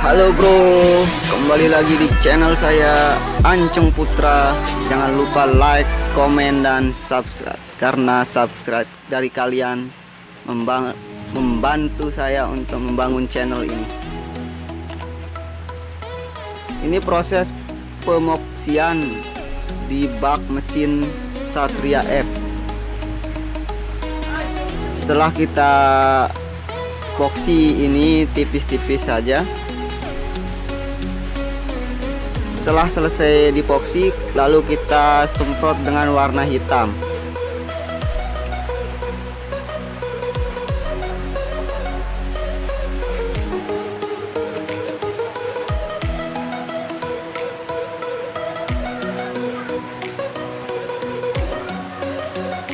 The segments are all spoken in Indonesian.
Halo bro, kembali lagi di channel saya Ancung Putra. Jangan lupa like, komen, dan subscribe, karena subscribe dari kalian membantu saya untuk membangun channel ini. Ini proses pemoksian di bak mesin Satria F. Setelah kita boxy ini tipis-tipis saja. Setelah selesai dipoksi, lalu kita semprot dengan warna hitam.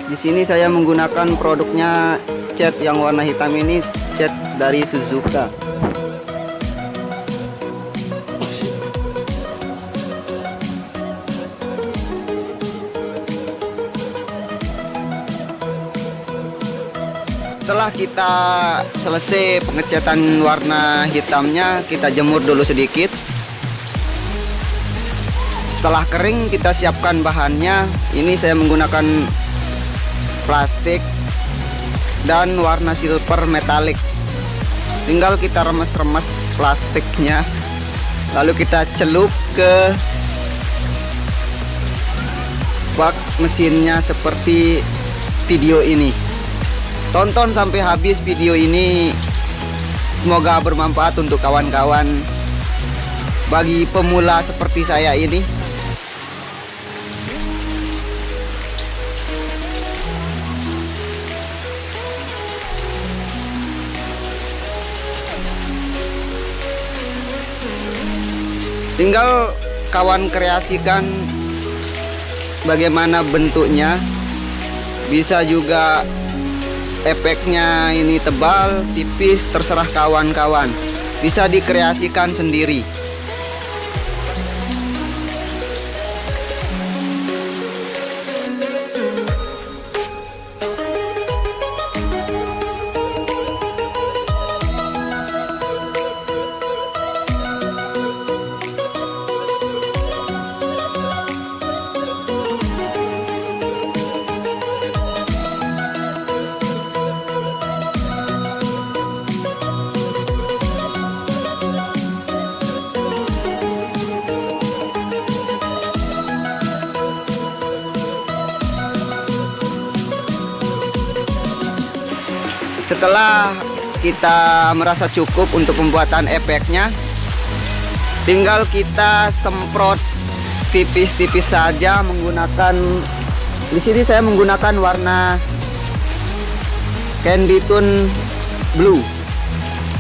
Di sini saya menggunakan produknya cat yang warna hitam ini, cat dari Suzuka. Setelah kita selesai pengecatan warna hitamnya, kita jemur dulu sedikit. Setelah kering, kita siapkan bahannya. Ini saya menggunakan plastik dan warna silver metalik. Tinggal kita remes-remes plastiknya, lalu kita celup ke bak mesinnya seperti video ini. Tonton sampai habis video ini, semoga bermanfaat untuk kawan-kawan bagi pemula seperti saya ini. Tinggal kawan kreasikan bagaimana bentuknya. Bisa juga efeknya ini tebal, tipis, terserah kawan-kawan. Bisa dikreasikan sendiri. Setelah kita merasa cukup untuk pembuatan efeknya, tinggal kita semprot tipis-tipis saja menggunakan, di sini saya menggunakan warna Candy Tone Blue.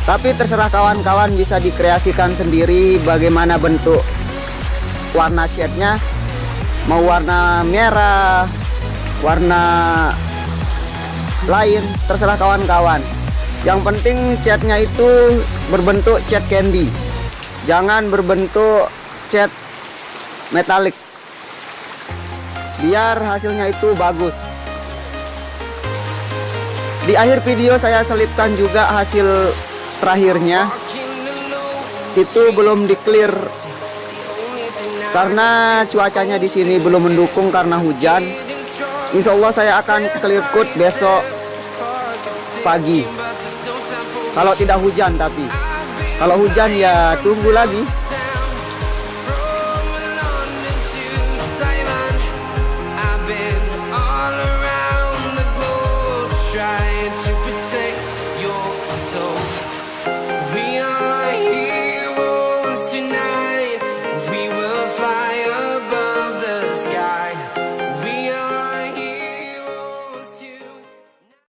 Tapi terserah kawan-kawan, bisa dikreasikan sendiri bagaimana bentuk warna catnya. Mau warna merah, warna lain, terserah kawan-kawan. Yang penting catnya itu berbentuk cat candy, jangan berbentuk cat metalik, biar hasilnya itu bagus. Di akhir video saya selipkan juga hasil terakhirnya. Itu belum di clear karena cuacanya di sini belum mendukung karena hujan. Insya Allah saya akan clear coat besok pagi, kalau tidak hujan. Tapi kalau hujan ya tunggu lagi. Trying to protect your soul.